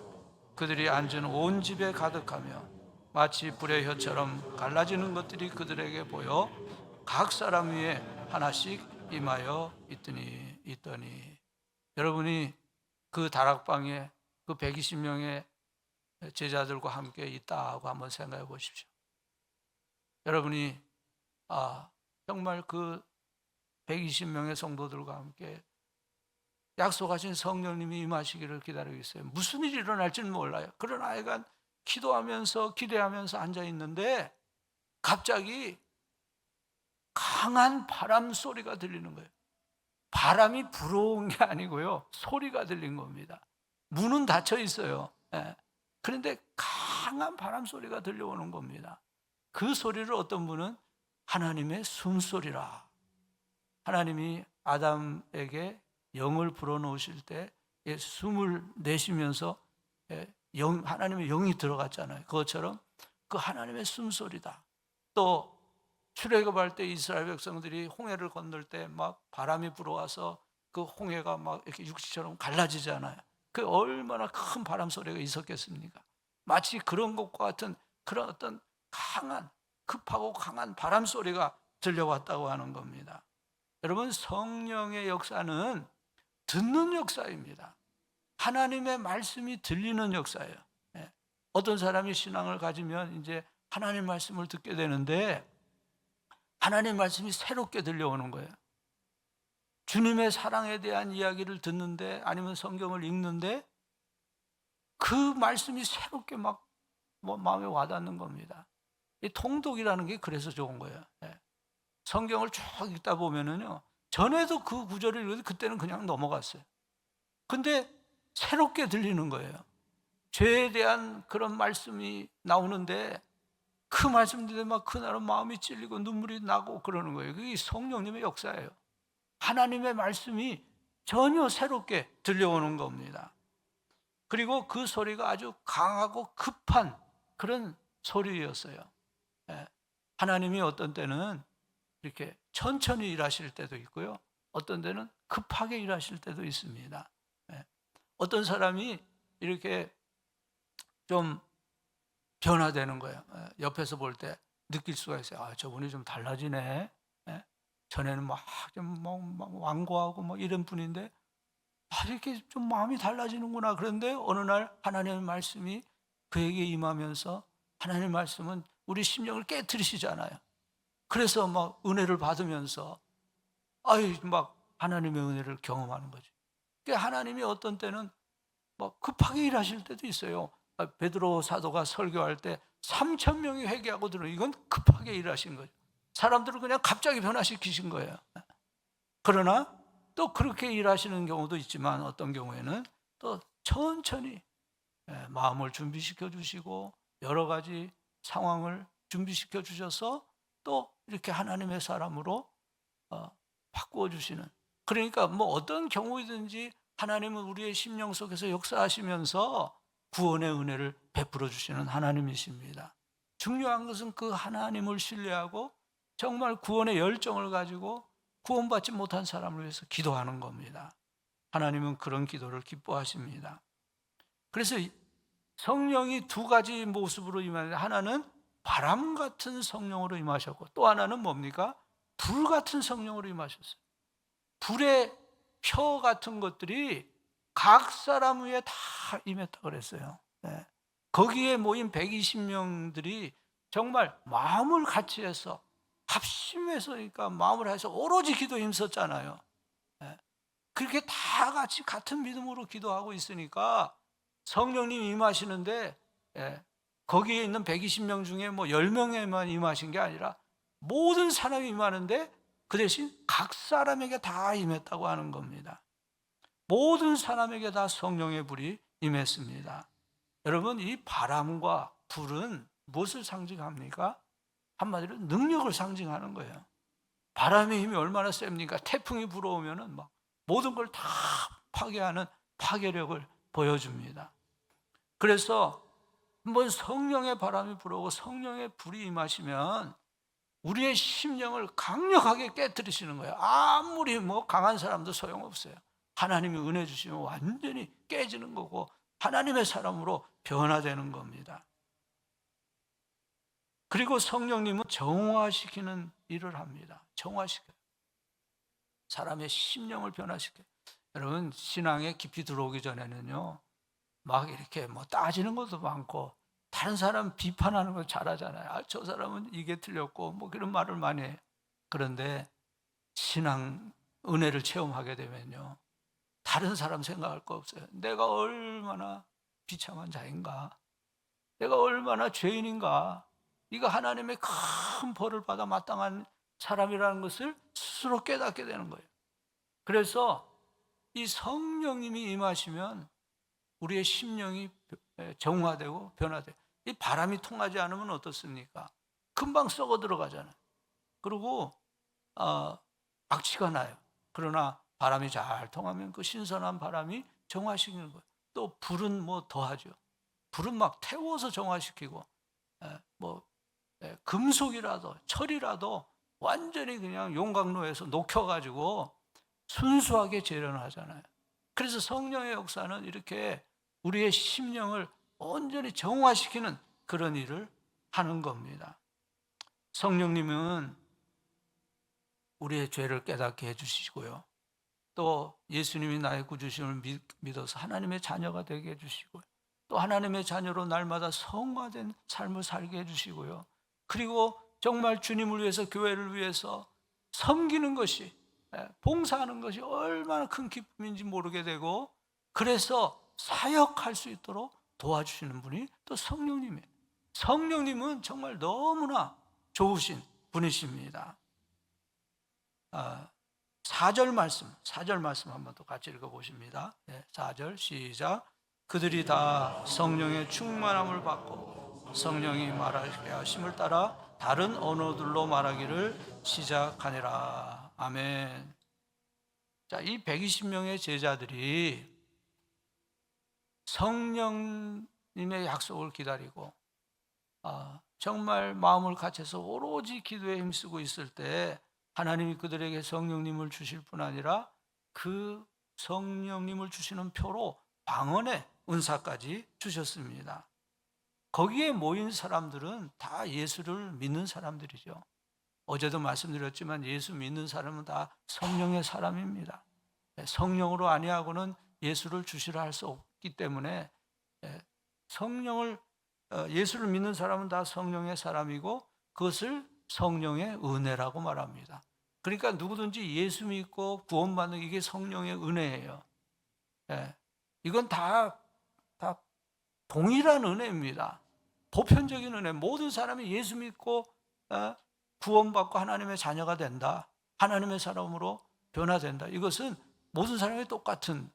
Speaker 3: 그들이 앉은 온 집에 가득하며 마치 불의 혀처럼 갈라지는 것들이 그들에게 보여 각 사람 위에 하나씩 임하여 있더니 여러분이 그 다락방에 그 120명의 제자들과 함께 있다고 한번 생각해 보십시오. 여러분이 정말 그 120명의 성도들과 함께 약속하신 성령님이 임하시기를 기다리고 있어요. 무슨 일이 일어날지는 몰라요. 그러나 하여간 기도하면서 기대하면서 앉아 있는데 갑자기 강한 바람 소리가 들리는 거예요. 바람이 불어온 게 아니고요, 소리가 들린 겁니다. 문은 닫혀 있어요. 그런데 강한 바람 소리가 들려오는 겁니다. 그 소리를 어떤 분은 하나님의 숨소리라, 하나님이 아담에게 영을 불어넣으실 때 숨을 내쉬면서 하나님의 영이 들어갔잖아요. 그것처럼 그 하나님의 숨소리다. 또 출애굽할 때 이스라엘 백성들이 홍해를 건널 때 막 바람이 불어와서 그 홍해가 막 이렇게 육지처럼 갈라지잖아요. 그 얼마나 큰 바람 소리가 있었겠습니까? 마치 그런 것과 같은 그런 어떤 강한, 급하고 강한 바람 소리가 들려왔다고 하는 겁니다. 여러분, 성령의 역사는 듣는 역사입니다. 하나님의 말씀이 들리는 역사예요. 어떤 사람이 신앙을 가지면 이제 하나님 말씀을 듣게 되는데 하나님 말씀이 새롭게 들려오는 거예요. 주님의 사랑에 대한 이야기를 듣는데 아니면 성경을 읽는데 그 말씀이 새롭게 막 마음에 와닿는 겁니다. 이 통독이라는 게 그래서 좋은 거예요. 성경을 쭉 읽다 보면은요, 전에도 그 구절을 읽어도 그때는 그냥 넘어갔어요. 근데 새롭게 들리는 거예요. 죄에 대한 그런 말씀이 나오는데 그 말씀 들으면 막 그날은 마음이 찔리고 눈물이 나고 그러는 거예요. 그게 성령님의 역사예요. 하나님의 말씀이 전혀 새롭게 들려오는 겁니다. 그리고 그 소리가 아주 강하고 급한 그런 소리였어요. 하나님이 어떤 때는 이렇게 천천히 일하실 때도 있고요, 어떤 때는 급하게 일하실 때도 있습니다. 어떤 사람이 이렇게 좀 변화되는 거예요. 옆에서 볼 때 느낄 수가 있어요. 저분이 좀 달라지네. 전에는 막 완고하고 뭐 이런 분인데 이렇게 좀 마음이 달라지는구나. 그런데 어느 날 하나님의 말씀이 그에게 임하면서, 하나님의 말씀은 우리 심령을 깨트리시잖아요. 그래서 막 은혜를 받으면서 막 하나님의 은혜를 경험하는 거죠. 그러니까 하나님이 어떤 때는 막 급하게 일하실 때도 있어요. 베드로 사도가 설교할 때 3,000명이 회개하고 들어요. 이건 급하게 일하신 거죠. 사람들을 그냥 갑자기 변화시키신 거예요. 그러나 또 그렇게 일하시는 경우도 있지만 어떤 경우에는 또 천천히 마음을 준비시켜 주시고 여러 가지 상황을 준비시켜 주셔서 또 이렇게 하나님의 사람으로 바꾸어 주시는, 그러니까 뭐 어떤 경우이든지 하나님은 우리의 심령 속에서 역사하시면서 구원의 은혜를 베풀어 주시는 하나님이십니다. 중요한 것은 그 하나님을 신뢰하고 정말 구원의 열정을 가지고 구원받지 못한 사람을 위해서 기도하는 겁니다. 하나님은 그런 기도를 기뻐하십니다. 그래서 성령이 두 가지 모습으로 임하는데, 하나는 바람 같은 성령으로 임하셨고 또 하나는 뭡니까? 불 같은 성령으로 임하셨어요. 불의 표 같은 것들이 각 사람 위에 다 임했다고 그랬어요. 거기에 모인 120명들이 정말 마음을 같이 해서 합심해서, 그러니까 마음을 해서 오로지 기도에 힘썼잖아요. 그렇게 다 같이 같은 믿음으로 기도하고 있으니까 성령님이 임하시는데 거기에 있는 120명 중에 뭐 10명에만 임하신 게 아니라 모든 사람이 임하는데 그 대신 각 사람에게 다 임했다고 하는 겁니다. 모든 사람에게 다 성령의 불이 임했습니다. 여러분, 이 바람과 불은 무엇을 상징합니까? 한마디로 능력을 상징하는 거예요. 바람의 힘이 얼마나 셉니까? 태풍이 불어오면은 막 모든 걸 다 파괴하는 파괴력을 보여줍니다. 그래서 한번 성령의 바람이 불어오고 성령의 불이 임하시면 우리의 심령을 강력하게 깨뜨리시는 거예요. 아무리 뭐 강한 사람도 소용없어요. 하나님이 은혜 주시면 완전히 깨지는 거고 하나님의 사람으로 변화되는 겁니다. 그리고 성령님은 정화시키는 일을 합니다. 정화시켜요. 사람의 심령을 변화시켜요. 여러분, 신앙에 깊이 들어오기 전에는요, 막 이렇게 뭐 따지는 것도 많고 다른 사람 비판하는 거 잘하잖아요. 아, 저 사람은 이게 틀렸고 뭐 그런 말을 많이 해요. 그런데 신앙 은혜를 체험하게 되면요, 다른 사람 생각할 거 없어요. 내가 얼마나 비참한 자인가, 내가 얼마나 죄인인가, 이거 하나님의 큰 벌을 받아 마땅한 사람이라는 것을 스스로 깨닫게 되는 거예요. 그래서 이 성령님이 임하시면 우리의 심령이 정화되고 변화돼요. 이 바람이 통하지 않으면 어떻습니까? 금방 썩어 들어가잖아요. 그리고 악취가 나요. 그러나 바람이 잘 통하면 그 신선한 바람이 정화시키는 거예요. 또 불은 뭐 더하죠. 불은 막 태워서 정화시키고 금속이라도 철이라도 완전히 그냥 용광로에서 녹여가지고 순수하게 재련을 하잖아요. 그래서 성령의 역사는 이렇게 우리의 심령을 온전히 정화시키는 그런 일을 하는 겁니다. 성령님은 우리의 죄를 깨닫게 해주시고요, 또 예수님이 나의 구주심을 믿어서 하나님의 자녀가 되게 해주시고요, 또 하나님의 자녀로 날마다 성화된 삶을 살게 해주시고요, 그리고 정말 주님을 위해서, 교회를 위해서 섬기는 것이, 봉사하는 것이 얼마나 큰 기쁨인지 모르게 되고, 그래서 사역할 수 있도록 도와주시는 분이 또 성령님이에요. 성령님은 정말 너무나 좋으신 분이십니다. 4절 말씀 한번 더 같이 읽어보십니다. 4절 시작. 그들이 다 성령의 충만함을 받고 성령이 말하게 하심을 따라 다른 언어들로 말하기를 시작하니라. 아멘. 자, 이 120명의 제자들이 성령님의 약속을 기다리고 정말 마음을 갖춰서 오로지 기도에 힘쓰고 있을 때 하나님이 그들에게 성령님을 주실 뿐 아니라 그 성령님을 주시는 표로 방언의 은사까지 주셨습니다. 거기에 모인 사람들은 다 예수를 믿는 사람들이죠. 어제도 말씀드렸지만 예수 믿는 사람은 다 성령의 사람입니다. 성령으로 아니하고는 예수를 주시라 할 수 없기 때문에 예수를 믿는 사람은 다 성령의 사람이고 그것을 성령의 은혜라고 말합니다. 그러니까 누구든지 예수 믿고 구원받는 이게 성령의 은혜예요. 이건 다 동일한 은혜입니다. 보편적인 은혜. 모든 사람이 예수 믿고 구원받고 하나님의 자녀가 된다, 하나님의 사람으로 변화된다. 이것은 모든 사람이 똑같은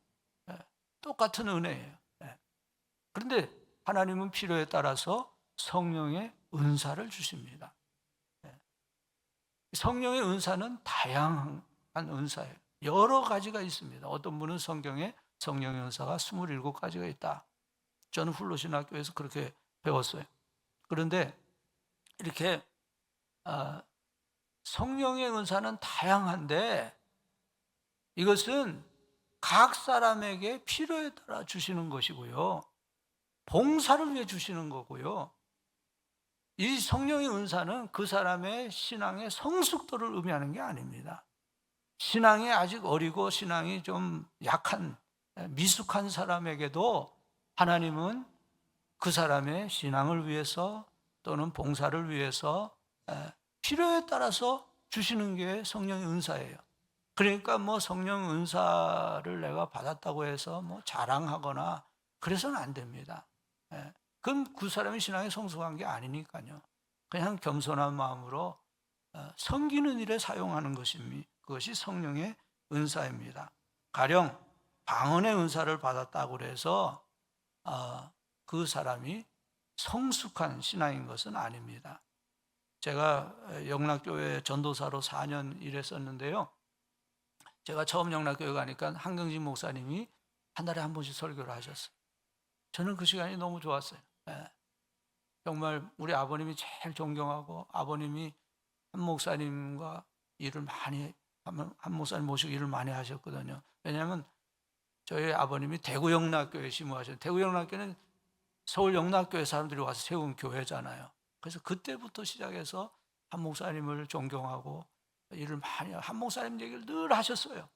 Speaker 3: 은혜예요. 그런데 하나님은 필요에 따라서 성령의 은사를 주십니다. 성령의 은사는 다양한 은사예요. 여러 가지가 있습니다. 어떤 분은 성경에 성령의 은사가 27가지가 있다. 저는 훌로신학교에서 그렇게 배웠어요. 그런데 이렇게 성령의 은사는 다양한데 이것은 각 사람에게 필요에 따라 주시는 것이고요, 봉사를 위해 주시는 거고요, 이 성령의 은사는 그 사람의 신앙의 성숙도를 의미하는 게 아닙니다. 신앙이 아직 어리고 신앙이 좀 약한 미숙한 사람에게도 하나님은 그 사람의 신앙을 위해서 또는 봉사를 위해서 필요에 따라서 주시는 게 성령의 은사예요. 그러니까 뭐 성령 은사를 내가 받았다고 해서 뭐 자랑하거나 그래서는 안 됩니다. 그건 그 사람의 신앙이 성숙한 게 아니니까요. 그냥 겸손한 마음으로 섬기는 일에 사용하는 그것이 성령의 은사입니다. 가령 방언의 은사를 받았다고 해서 그 사람이 성숙한 신앙인 것은 아닙니다. 제가 영락교회 전도사로 4년 일했었는데요, 제가 처음 영락교회 가니까 한경진 목사님이 한 달에 한 번씩 설교를 하셨어요. 저는 그 시간이 너무 좋았어요. 정말 우리 아버님이 제일 존경하고 아버님이 한 목사님과 일을 많이 한 목사님 모시고 일을 많이 하셨거든요. 왜냐하면 저희 아버님이 대구 영락교회 심우하셨는데 대구 영락교회는 서울 영락교회 사람들이 와서 세운 교회잖아요. 그래서 그때부터 시작해서 한 목사님을 존경하고 일을 많이 한 목사님 얘기를 늘 하셨어요.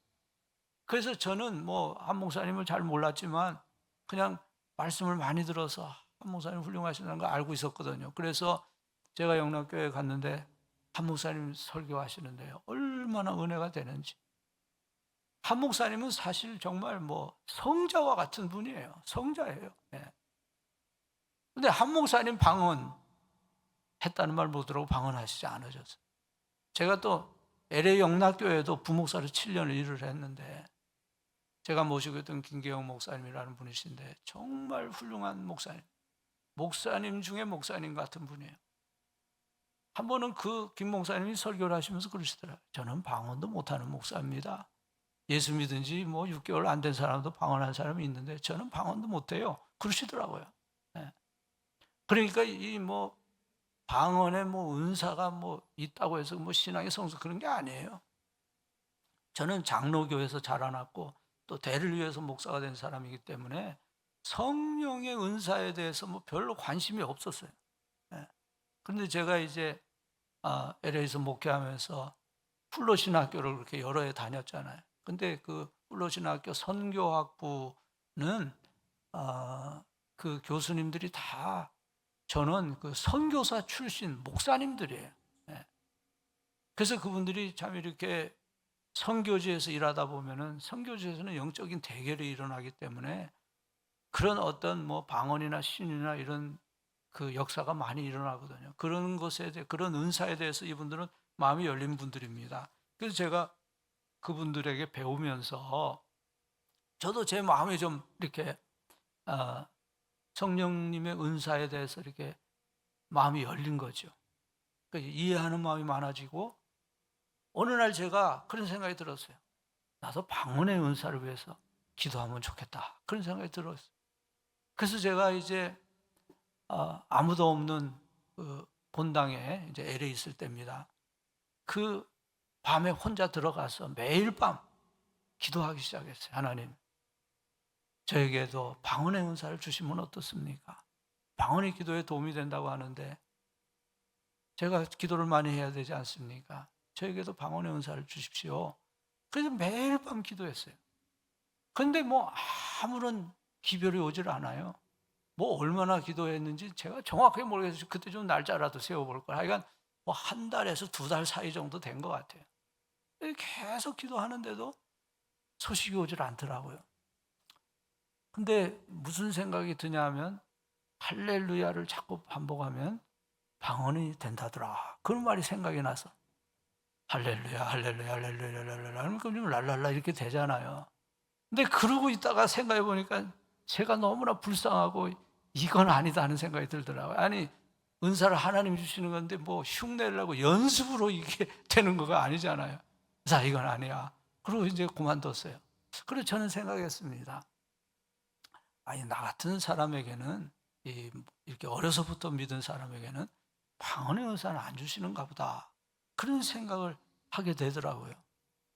Speaker 3: 그래서 저는 뭐 한 목사님을 잘 몰랐지만 그냥 말씀을 많이 들어서 한 목사님 훌륭하시다는 걸 알고 있었거든요. 그래서 제가 영락교회에 갔는데 한 목사님 설교하시는데요, 얼마나 은혜가 되는지. 한 목사님은 사실 정말 뭐 성자와 같은 분이에요. 성자예요. 예. 근데 한 목사님 방언했다는 말 못 들어보고 방언하시지 않으셨어요. 제가 또 LA 영락교회에도 부목사로 7년을 일을 했는데 제가 모시고 있던 김계영 목사님이라는 분이신데 정말 훌륭한 목사님, 목사님 중에 목사님 같은 분이에요. 한 번은 그 김 목사님이 설교를 하시면서 그러시더라고요. 저는 방언도 못하는 목사입니다. 예수 믿은 지 뭐 6개월 안 된 사람도 방언하는 사람이 있는데 저는 방언도 못해요. 그러시더라고요. 예. 그러니까 이 뭐 방언에 뭐 은사가 뭐 있다고 해서 뭐 신앙의 성수 그런 게 아니에요. 저는 장로교에서 자라났고 또 대를 위해서 목사가 된 사람이기 때문에 성령의 은사에 대해서 뭐 별로 관심이 없었어요. 예. 그런데 제가 이제 LA에서 목회하면서 플로신학교를 그렇게 여러 해 다녔잖아요. 근데 그 플로신학교 선교학부는 그 교수님들이 다 저는 그 선교사 출신 목사님들이에요. 예. 그래서 그분들이 참 이렇게 선교지에서 일하다 보면은 선교지에서는 영적인 대결이 일어나기 때문에 그런 어떤 뭐 방언이나 신이나 이런 그 역사가 많이 일어나거든요. 그런 것에 대해 그런 은사에 대해서 이분들은 마음이 열린 분들입니다. 그래서 제가 그분들에게 배우면서 저도 제 마음이 좀 이렇게 성령님의 은사에 대해서 이렇게 마음이 열린 거죠. 그러니까 이해하는 마음이 많아지고 어느 날 제가 그런 생각이 들었어요. 나도 방언의 은사를 위해서 기도하면 좋겠다. 그런 생각이 들었어요. 그래서 제가 이제 아무도 없는 그 본당에 이제 LA 있을 때입니다. 그 밤에 혼자 들어가서 매일 밤 기도하기 시작했어요. 하나님, 저에게도 방언의 은사를 주시면 어떻습니까? 방언이 기도에 도움이 된다고 하는데 제가 기도를 많이 해야 되지 않습니까? 저에게도 방언의 은사를 주십시오. 그래서 매일 밤 기도했어요. 그런데 뭐 아무런 기별이 오질 않아요. 뭐 얼마나 기도했는지 제가 정확하게 모르겠어요. 그때 좀 날짜라도 세워볼 걸. 하여간 뭐 한 달에서 2달 사이 정도 된 것 같아요. 계속 기도하는데도 소식이 오질 않더라고요. 근데 무슨 생각이 드냐 하면 할렐루야를 자꾸 반복하면 방언이 된다더라. 그런 말이 생각이 나서 할렐루야, 할렐루야, 할렐루야, 할렐루야 하면 그럼 좀 랄랄라 이렇게 되잖아요. 근데 그러고 있다가 생각해 보니까 제가 너무나 불쌍하고 이건 아니다 하는 생각이 들더라고요. 아니, 은사를 하나님 주시는 건데 뭐 흉내내려고 연습으로 이게 되는 거가 아니잖아요. 자, 이건 아니야. 그리고 이제 그만뒀어요. 그래서 저는 생각했습니다. 아니, 나 같은 사람에게는 이렇게 어려서부터 믿은 사람에게는 방언의 은사는 안 주시는가 보다. 그런 생각을 하게 되더라고요.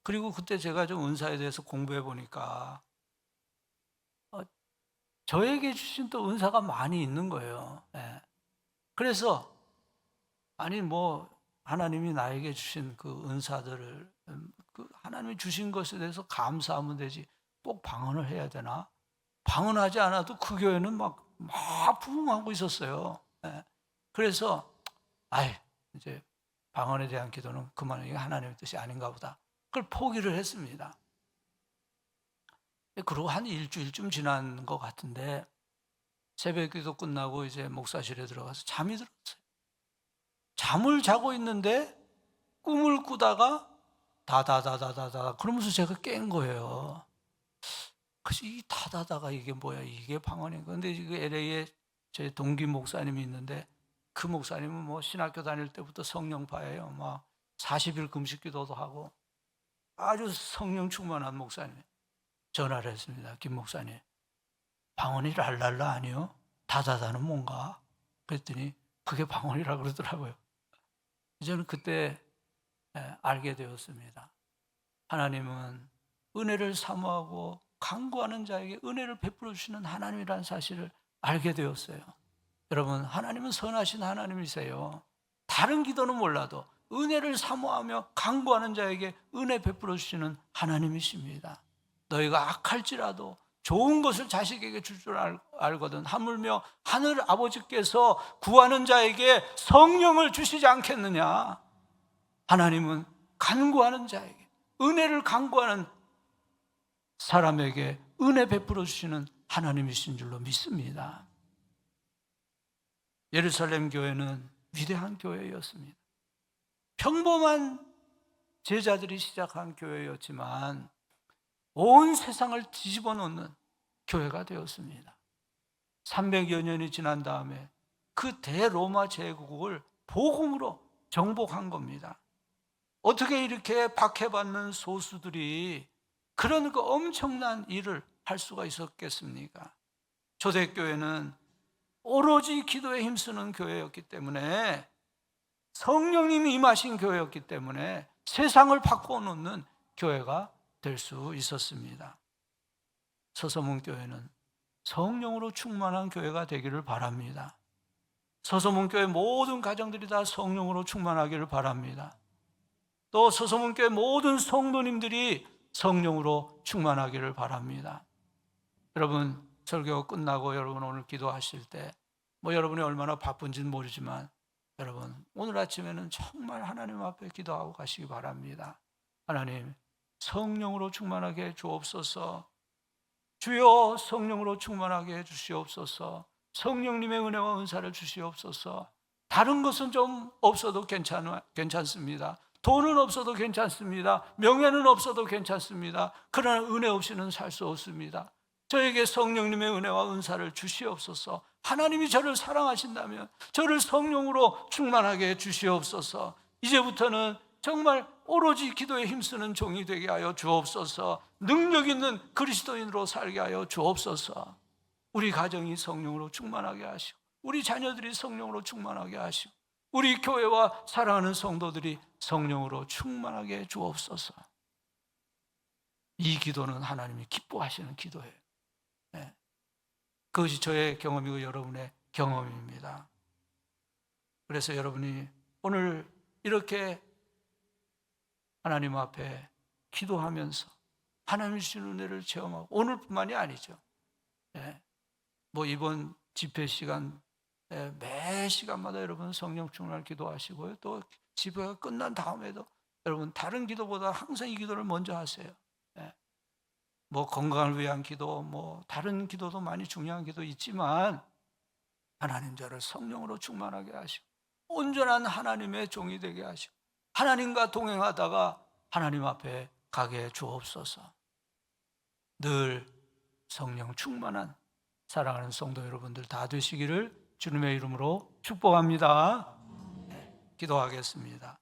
Speaker 3: 그리고 그때 제가 좀 은사에 대해서 공부해 보니까 저에게 주신 또 은사가 많이 있는 거예요. 예. 그래서 아니 뭐 하나님이 나에게 주신 그 은사들을 그 하나님이 주신 것에 대해서 감사하면 되지 꼭 방언을 해야 되나? 방언하지 않아도 그 교회는 막 부흥하고 있었어요. 예. 그래서 이제 방언에 대한 기도는 그만, 이게 하나님의 뜻이 아닌가 보다. 그걸 포기를 했습니다. 그리고 한 일주일쯤 지난 것 같은데 새벽 기도 끝나고 이제 목사실에 들어가서 잠이 들었어요. 잠을 자고 있는데 꿈을 꾸다가 다다다다다다 그러면서 제가 깬 거예요. 그래서 이 다다다가 이게 뭐야? 이게 방언인가? 근데 그 LA에 제 동기 목사님이 있는데 그 목사님은 뭐 신학교 다닐 때부터 성령파예요. 막 40일 금식 기도도 하고 아주 성령 충만한 목사님. 전화를 했습니다. 김 목사님, 방언이 랄랄라 아니요? 다다다는 뭔가? 그랬더니 그게 방언이라 그러더라고요. 저는 그때 알게 되었습니다. 하나님은 은혜를 사모하고 간구하는 자에게 은혜를 베풀어 주시는 하나님이라는 사실을 알게 되었어요. 여러분, 하나님은 선하신 하나님이세요. 다른 기도는 몰라도 은혜를 사모하며 간구하는 자에게 은혜 베풀어 주시는 하나님이십니다. 너희가 악할지라도 좋은 것을 자식에게 줄 줄 알거든 하물며 하늘 아버지께서 구하는 자에게 성령을 주시지 않겠느냐. 하나님은 간구하는 자에게, 은혜를 간구하는 사람에게 은혜 베풀어 주시는 하나님이신 줄로 믿습니다. 예루살렘 교회는 위대한 교회였습니다. 평범한 제자들이 시작한 교회였지만 온 세상을 뒤집어 놓는 교회가 되었습니다. 300여 년이 지난 다음에 그 대로마 제국을 복음으로 정복한 겁니다. 어떻게 이렇게 박해받는 소수들이 그런 그 엄청난 일을 할 수가 있었겠습니까? 초대교회는 오로지 기도에 힘쓰는 교회였기 때문에, 성령님이 임하신 교회였기 때문에 세상을 바꿔놓는 교회가 될 수 있었습니다. 서서문교회는 성령으로 충만한 교회가 되기를 바랍니다. 서서문교회 모든 가정들이 다 성령으로 충만하기를 바랍니다. 또 서서문교회 모든 성도님들이 성령으로 충만하기를 바랍니다. 여러분, 설교 끝나고 여러분 오늘 기도하실 때 여러분이 얼마나 바쁜지는 모르지만 여러분 오늘 아침에는 정말 하나님 앞에 기도하고 가시기 바랍니다. 하나님, 성령으로 충만하게 해 주옵소서. 주여, 성령으로 충만하게 해 주시옵소서. 성령님의 은혜와 은사를 주시옵소서. 다른 것은 좀 없어도 괜찮습니다. 돈은 없어도 괜찮습니다. 명예는 없어도 괜찮습니다. 그러나 은혜 없이는 살 수 없습니다. 저에게 성령님의 은혜와 은사를 주시옵소서. 하나님이 저를 사랑하신다면 저를 성령으로 충만하게 해 주시옵소서. 이제부터는 정말 오로지 기도에 힘쓰는 종이 되게 하여 주옵소서. 능력 있는 그리스도인으로 살게 하여 주옵소서. 우리 가정이 성령으로 충만하게 하시고, 우리 자녀들이 성령으로 충만하게 하시고, 우리 교회와 사랑하는 성도들이 성령으로 충만하게 해 주옵소서. 이 기도는 하나님이 기뻐하시는 기도예요. 네. 그것이 저의 경험이고 여러분의 경험입니다. 그래서 여러분이 오늘 이렇게 하나님 앞에 기도하면서 하나님 주신 은혜를 체험하고, 오늘뿐만이 아니죠. 네. 이번 집회 시간 매 시간마다 여러분 성령 충만을 기도하시고요. 또 집회가 끝난 다음에도 여러분 다른 기도보다 항상 이 기도를 먼저 하세요. 네. 건강을 위한 기도, 다른 기도도 많이 중요한 기도 있지만 하나님 저를 성령으로 충만하게 하시고 온전한 하나님의 종이 되게 하시고 하나님과 동행하다가 하나님 앞에 가게 해 주옵소서. 늘 성령 충만한 사랑하는 성도 여러분들 다 되시기를 주님의 이름으로 축복합니다. 기도하겠습니다.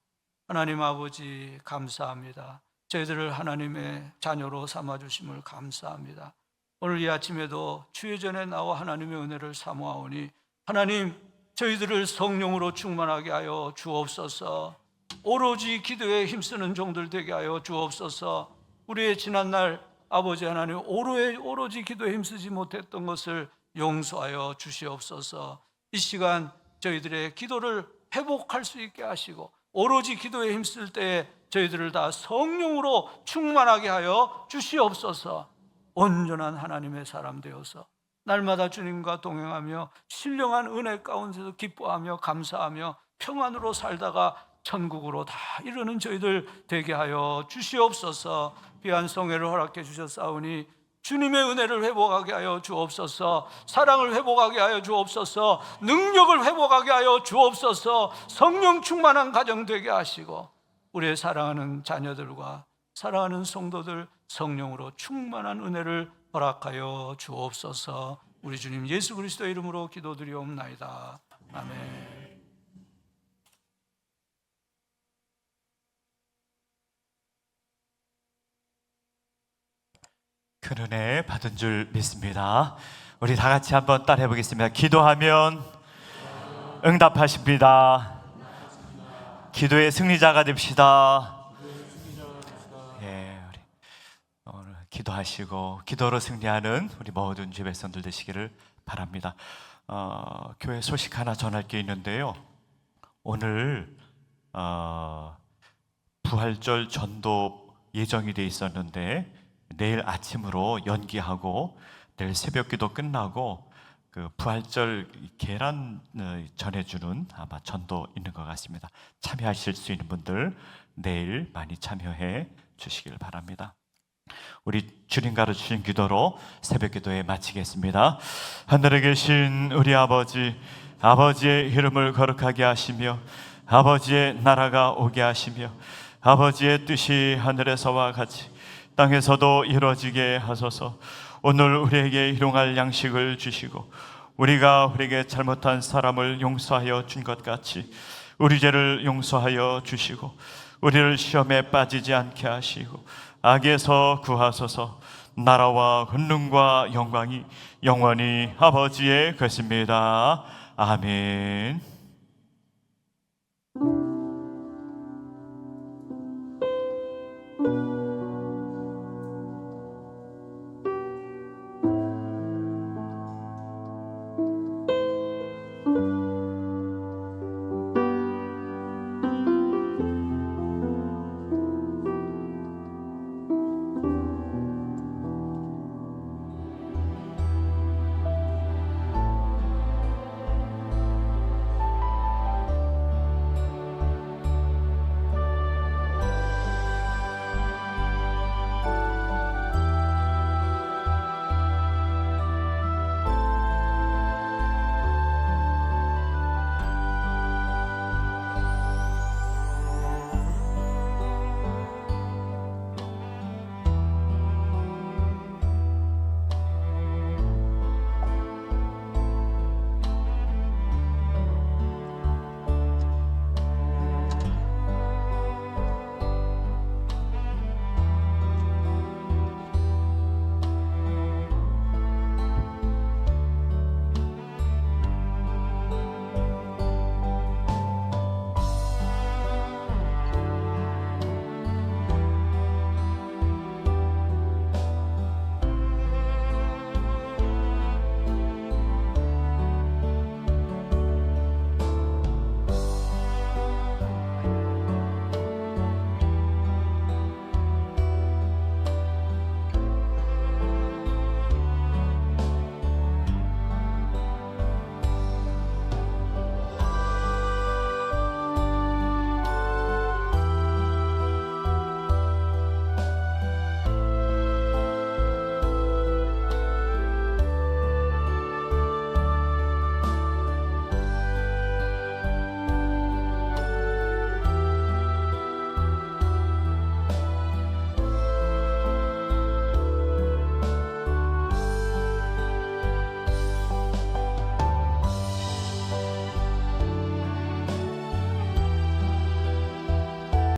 Speaker 3: 하나님 아버지, 감사합니다. 저희들을 하나님의 자녀로 삼아주심을 감사합니다. 오늘 이 아침에도 주의 전에 나와 하나님의 은혜를 사모하오니 하나님, 저희들을 성령으로 충만하게 하여 주옵소서. 오로지 기도에 힘쓰는 종들 되게 하여 주옵소서. 우리의 지난날 아버지 하나님, 오로지 기도에 힘쓰지 못했던 것을 용서하여 주시옵소서. 이 시간 저희들의 기도를 회복할 수 있게 하시고 오로지 기도에 힘쓸 때에 저희들을 다 성령으로 충만하게 하여 주시옵소서. 온전한 하나님의 사람 되어서 날마다 주님과 동행하며 신령한 은혜 가운데서 기뻐하며 감사하며 평안으로 살다가 천국으로 다 이르는 저희들 되게 하여 주시옵소서. 귀한 성회를 허락해 주셨사오니 주님의 은혜를 회복하게 하여 주옵소서. 사랑을 회복하게 하여 주옵소서. 능력을 회복하게 하여 주옵소서. 성령 충만한 가정 되게 하시고 우리의 사랑하는 자녀들과 사랑하는 성도들 성령으로 충만한 은혜를 허락하여 주옵소서. 우리 주님 예수 그리스도의 이름으로 기도드리옵나이다. 아멘.
Speaker 1: 큰 은혜 받은 줄 믿습니다. 우리 다 같이 한번 따라해 보겠습니다. 기도하면 응답하십니다. 기도의 승리자가 됩시다. 예, 우리 오늘 기도하시고 기도로 승리하는 우리 모든 주의 백성들 되시기를 바랍니다. 교회 소식 하나 전할 게 있는데요. 오늘 부활절 전도 예정이 돼 있었는데 내일 아침으로 연기하고 내일 새벽기도 끝나고 그 부활절 계란 전해주는 아마 전도 있는 것 같습니다. 참여하실 수 있는 분들 내일 많이 참여해 주시길 바랍니다. 우리 주님 가르치신 기도로 새벽기도에 마치겠습니다. 하늘에 계신 우리 아버지, 아버지의 이름을 거룩하게 하시며 아버지의 나라가 오게 하시며 아버지의 뜻이 하늘에서와 같이 땅에서도 이루어지게 하소서. 오늘 우리에게 일용할 양식을 주시고 우리가 우리에게 잘못한 사람을 용서하여 준 것 같이 우리 죄를 용서하여 주시고 우리를 시험에 빠지지 않게 하시고 악에서 구하소서. 나라와 권능과 영광이 영원히 아버지의 것입니다. 아멘.